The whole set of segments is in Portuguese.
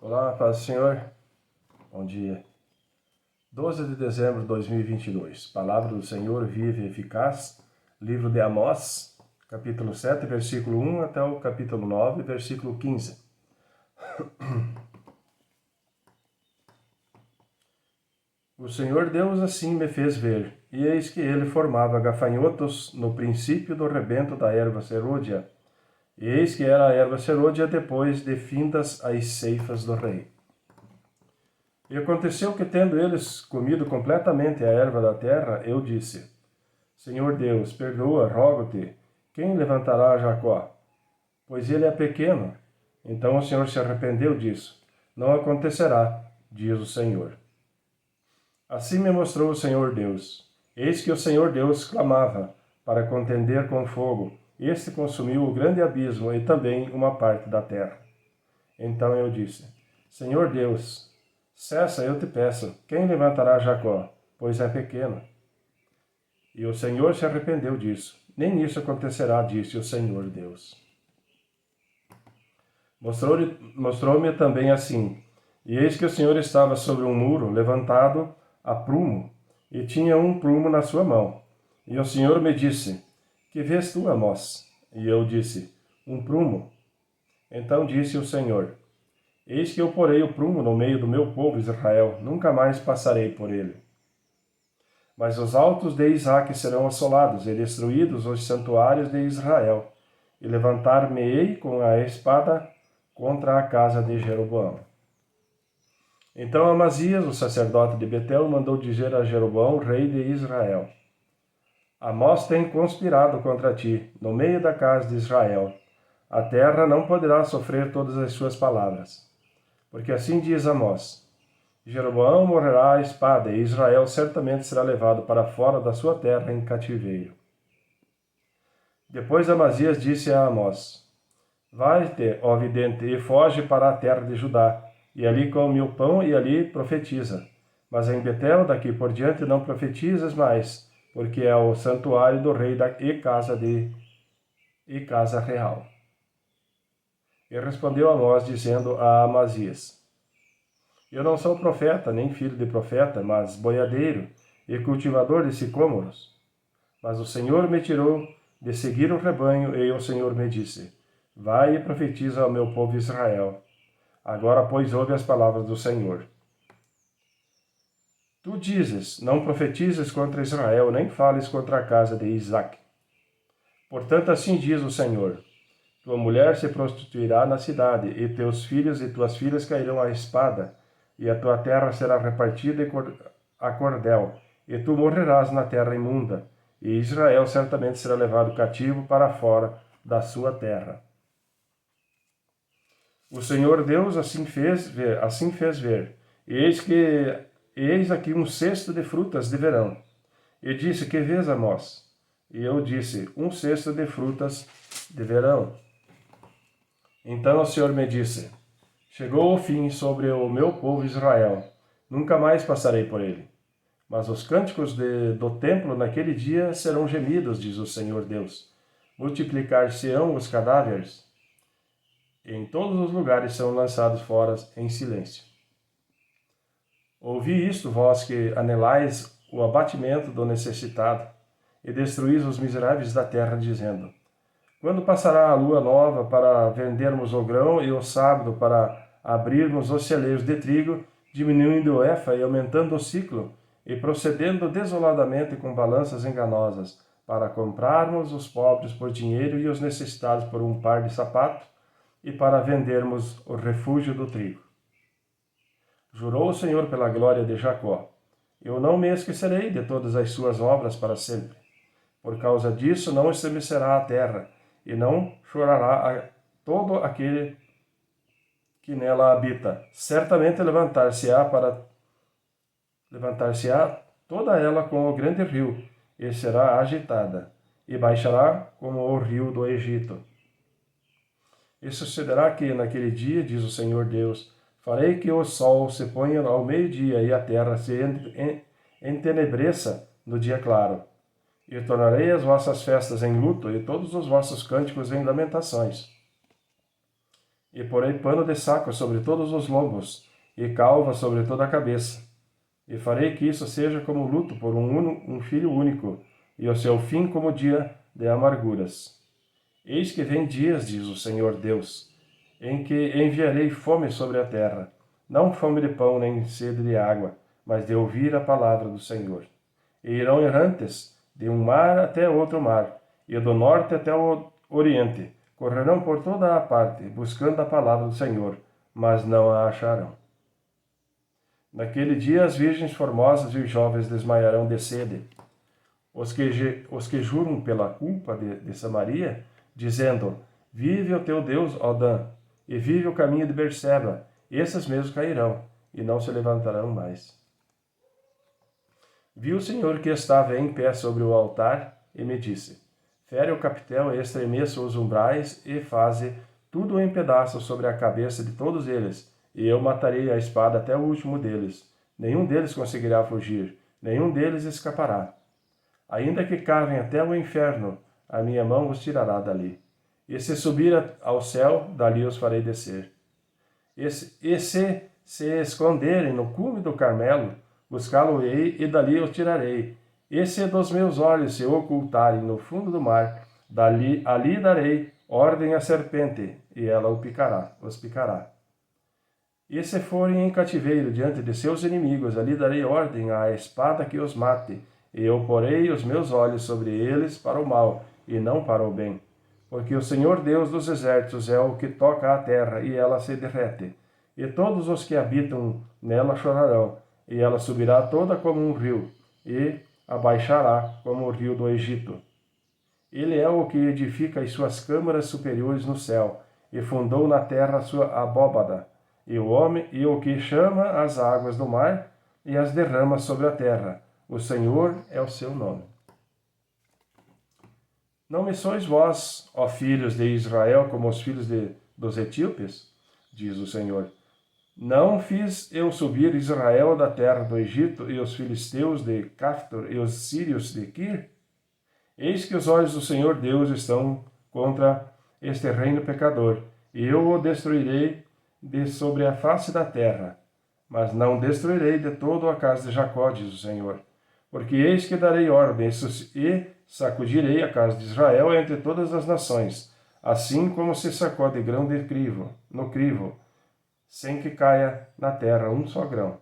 Olá, paz do Senhor. Bom dia. 12 de dezembro de 2022. Palavra do Senhor viva e eficaz. Livro de Amós, capítulo 7, versículo 1 até o capítulo 9, versículo 15. O Senhor Deus assim me fez ver, e eis que ele formava gafanhotos no princípio do rebento da erva serôdia. E eis que era a erva serôdia depois de findas as ceifas do rei. E aconteceu que, tendo eles comido completamente a erva da terra, eu disse: Senhor Deus, perdoa, rogo-te, quem levantará Jacó? Pois ele é pequeno. Então o Senhor se arrependeu disso. Não acontecerá, diz o Senhor. Assim me mostrou o Senhor Deus. Eis que o Senhor Deus clamava para contender com fogo. Este consumiu o grande abismo e também uma parte da terra. Então eu disse: Senhor Deus, cessa, eu te peço, quem levantará Jacó, pois é pequeno? E o Senhor se arrependeu disso. Nem isso acontecerá, disse o Senhor Deus. Mostrou-me também assim, e eis que o Senhor estava sobre um muro, levantado a prumo, e tinha um prumo na sua mão. E o Senhor me disse: Que vês tu, Amós? E eu disse: Um prumo. Então disse o Senhor: Eis que eu porei o prumo no meio do meu povo Israel, nunca mais passarei por ele. Mas os altos de Isaque serão assolados, e destruídos os santuários de Israel, e levantar-me-ei com a espada contra a casa de Jeroboão. Então Amazias, o sacerdote de Betel, mandou dizer a Jeroboão, rei de Israel: Amós tem conspirado contra ti, no meio da casa de Israel. A terra não poderá sofrer todas as suas palavras. Porque assim diz Amós: Jeroboão morrerá à espada, e Israel certamente será levado para fora da sua terra em cativeiro. Depois Amazias disse a Amós: Vai-te, ó vidente, e foge para a terra de Judá, e ali come o pão e ali profetiza. Mas em Betel, daqui por diante, não profetizes mais, porque é o santuário do rei e casa real. E respondeu Amós, dizendo a Amazias: Eu não sou profeta, nem filho de profeta, mas boiadeiro e cultivador de sicômoros. Mas o Senhor me tirou de seguir o rebanho, e o Senhor me disse: Vai e profetiza ao meu povo Israel. Agora, pois, ouve as palavras do Senhor. Tu dizes: Não profetizes contra Israel, nem fales contra a casa de Isaque. Portanto, assim diz o Senhor: Tua mulher se prostituirá na cidade, e teus filhos e tuas filhas cairão à espada, e a tua terra será repartida a cordel, e tu morrerás na terra imunda, e Israel certamente será levado cativo para fora da sua terra. O Senhor Deus assim fez ver, eis aqui um cesto de frutas de verão. E disse: Que vês, Amós? E eu disse: Um cesto de frutas de verão. Então o Senhor me disse: Chegou o fim sobre o meu povo Israel. Nunca mais passarei por ele. Mas os cânticos do templo naquele dia serão gemidos, diz o Senhor Deus. Multiplicar-se-ão os cadáveres. E em todos os lugares são lançados fora em silêncio. Ouvi isto, vós que anelais o abatimento do necessitado, e destruís os miseráveis da terra, dizendo: Quando passará a lua nova para vendermos o grão e o sábado para abrirmos os celeiros de trigo, diminuindo o efa e aumentando o ciclo, e procedendo desoladamente com balanças enganosas, para comprarmos os pobres por dinheiro e os necessitados por um par de sapatos, e para vendermos o refúgio do trigo. Jurou o Senhor pela glória de Jacó: Eu não me esquecerei de todas as suas obras para sempre. Por causa disso não estremecerá a terra, e não chorará todo aquele que nela habita. Certamente levantar-se-á toda ela como o grande rio, e será agitada, e baixará como o rio do Egito. E sucederá que, naquele dia, diz o Senhor Deus, farei que o sol se ponha ao meio-dia e a terra se entenebreça no dia claro. E tornarei as vossas festas em luto e todos os vossos cânticos em lamentações. E porei pano de saco sobre todos os lombos, e calva sobre toda a cabeça. E farei que isso seja como luto por um filho único, e o seu fim como dia de amarguras. Eis que vem dias, diz o Senhor Deus, em que enviarei fome sobre a terra, não fome de pão nem sede de água, mas de ouvir a palavra do Senhor. E irão errantes de um mar até outro mar, e do norte até o oriente, correrão por toda a parte, buscando a palavra do Senhor, mas não a acharão. Naquele dia as virgens formosas e os jovens desmaiarão de sede. Os que juram pela culpa de Samaria, dizendo, vive o teu Deus, ó Dan, e vive o caminho de Berseba, esses mesmos cairão, e não se levantarão mais. Vi o Senhor que estava em pé sobre o altar, e me disse, fere o capitel e estremeça os umbrais, e faze tudo em pedaços sobre a cabeça de todos eles, e eu matarei a espada até o último deles. Nenhum deles conseguirá fugir, nenhum deles escapará. Ainda que cavem até o inferno, a minha mão os tirará dali. E se subir ao céu, dali os farei descer. E se esconderem no cume do Carmelo, buscá-lo-ei e dali os tirarei. E se dos meus olhos se ocultarem no fundo do mar, ali darei ordem à serpente, e ela os picará. E se forem em cativeiro diante de seus inimigos, ali darei ordem à espada que os mate, e eu porei os meus olhos sobre eles para o mal, e não para o bem. Porque o Senhor Deus dos exércitos é o que toca a terra, e ela se derrete. E todos os que habitam nela chorarão, e ela subirá toda como um rio, e abaixará como o rio do Egito. Ele é o que edifica as suas câmaras superiores no céu, e fundou na terra a sua abóbada, e o que chama as águas do mar, e as derrama sobre a terra. O Senhor é o seu nome. Não me sois vós, ó filhos de Israel, como os filhos dos etíopes? Diz o Senhor. Não fiz eu subir Israel da terra do Egito, e os filisteus de Caftor, e os sírios de Quir? Eis que os olhos do Senhor Deus estão contra este reino pecador, e eu o destruirei de sobre a face da terra. Mas não destruirei de todo a casa de Jacó, diz o Senhor. Porque eis que darei ordens e sacudirei a casa de Israel entre todas as nações, assim como se sacode grão no crivo, sem que caia na terra um só grão.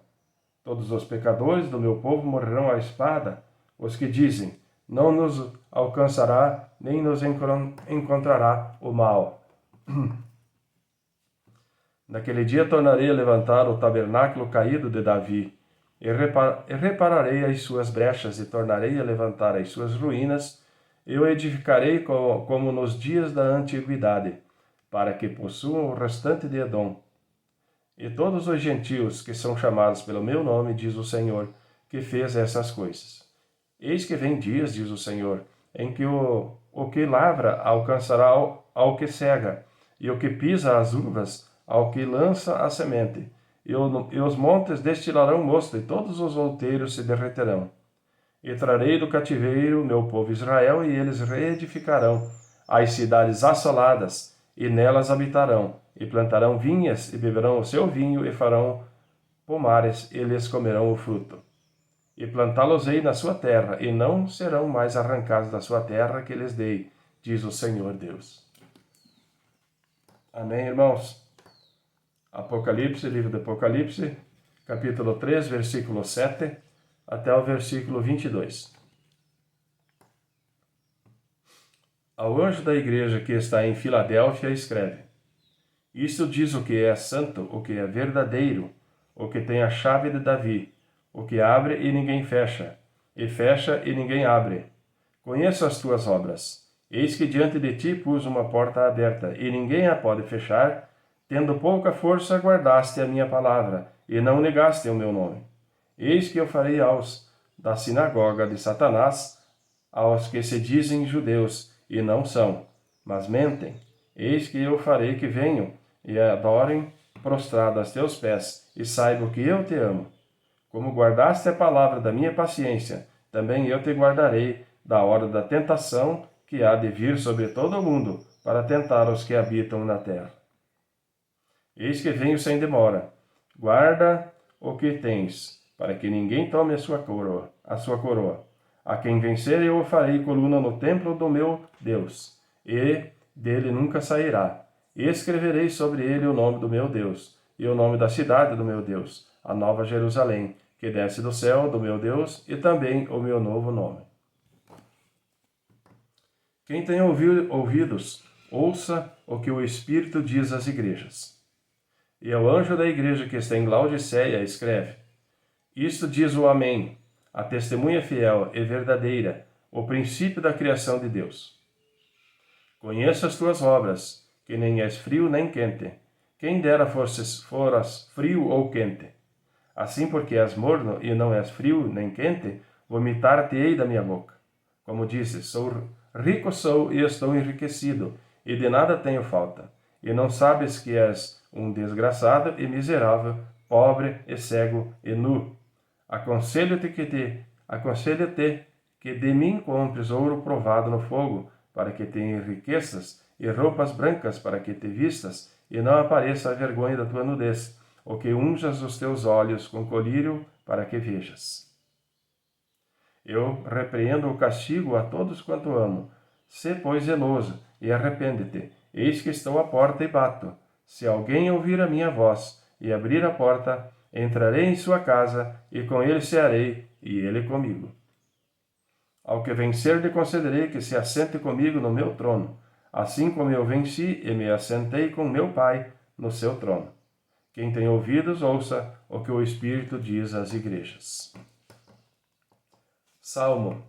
Todos os pecadores do meu povo morrerão à espada, os que dizem, não nos alcançará, nem nos encontrará o mal. Naquele dia tornarei a levantar o tabernáculo caído de Davi, e repararei as suas brechas, e tornarei a levantar as suas ruínas, e o edificarei como nos dias da antiguidade, para que possuam o restante de Edom. E todos os gentios que são chamados pelo meu nome, diz o Senhor, que fez essas coisas. Eis que vem dias, diz o Senhor, em que o que lavra alcançará ao que cega, e o que pisa as uvas ao que lança a semente, e os montes destilarão mosto, e todos os outeiros se derreterão. E trarei do cativeiro meu povo Israel, e eles reedificarão as cidades assoladas, e nelas habitarão, e plantarão vinhas, e beberão o seu vinho, e farão pomares, e lhes comerão o fruto. E plantá-los-ei na sua terra, e não serão mais arrancados da sua terra que lhes dei, diz o Senhor Deus. Amém, irmãos? Apocalipse, livro do Apocalipse, capítulo 3, versículo 7, até o versículo 22. Ao anjo da igreja que está em Filadélfia, escreve: Isto diz o que é santo, o que é verdadeiro, o que tem a chave de Davi, o que abre e ninguém fecha, e fecha e ninguém abre. Conheço as tuas obras. Eis que diante de ti pus uma porta aberta, e ninguém a pode fechar. Tendo pouca força, guardaste a minha palavra, e não negaste o meu nome. Eis que eu farei aos da sinagoga de Satanás, aos que se dizem judeus, e não são, mas mentem. Eis que eu farei que venham, e adorem prostrado aos teus pés, e saibam que eu te amo. Como guardaste a palavra da minha paciência, também eu te guardarei da hora da tentação que há de vir sobre todo o mundo, para tentar os que habitam na terra. Eis que venho sem demora. Guarda o que tens, para que ninguém tome a sua coroa. A quem vencer eu o farei coluna no templo do meu Deus, e dele nunca sairá. E escreverei sobre ele o nome do meu Deus, e o nome da cidade do meu Deus, a nova Jerusalém, que desce do céu do meu Deus, e também o meu novo nome. Quem tem ouvidos, ouça o que o Espírito diz às igrejas. E ao anjo da igreja que está em Laodiceia escreve: Isto diz o Amém, a testemunha fiel e verdadeira, o princípio da criação de Deus. Conheço as tuas obras, que nem és frio nem quente. Quem dera foras frio ou quente. Assim, porque és morno e não és frio nem quente, vomitar-te-ei da minha boca. Como dizes, rico sou e estou enriquecido, e de nada tenho falta. E não sabes que és um desgraçado e miserável, pobre e cego e nu. Aconselho-te que de mim compres ouro provado no fogo, para que te enriqueças, e roupas brancas para que te vistas, e não apareça a vergonha da tua nudez, ou que unjas os teus olhos com colírio, para que vejas. Eu repreendo o castigo a todos quanto amo. Sê, pois, zeloso, e arrepende-te. Eis que estou à porta e bato. Se alguém ouvir a minha voz e abrir a porta, entrarei em sua casa, e com ele cearei, e ele comigo. Ao que vencer lhe concederei que se assente comigo no meu trono, assim como eu venci e me assentei com meu Pai no seu trono. Quem tem ouvidos, ouça o que o Espírito diz às igrejas. Salmo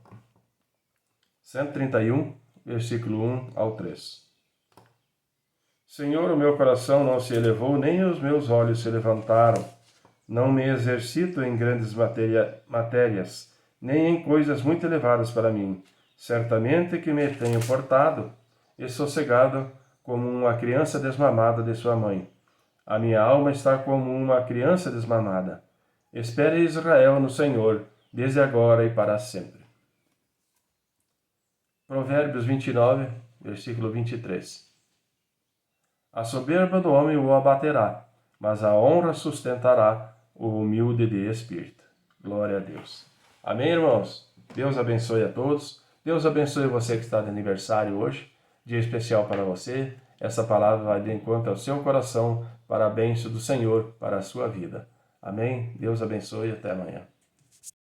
131, versículo 1 ao 3. Senhor, o meu coração não se elevou, nem os meus olhos se levantaram. Não me exercito em grandes matérias, nem em coisas muito elevadas para mim. Certamente que me tenho portado e sossegado como uma criança desmamada de sua mãe. A minha alma está como uma criança desmamada. Espere Israel no Senhor, desde agora e para sempre. Provérbios 29, versículo 23. A soberba do homem o abaterá, mas a honra sustentará o humilde de espírito. Glória a Deus. Amém, irmãos? Deus abençoe a todos. Deus abençoe você que está de aniversário hoje. Dia especial para você. Essa palavra vai de encontro ao seu coração para a bênção do Senhor para a sua vida. Amém? Deus abençoe e até amanhã.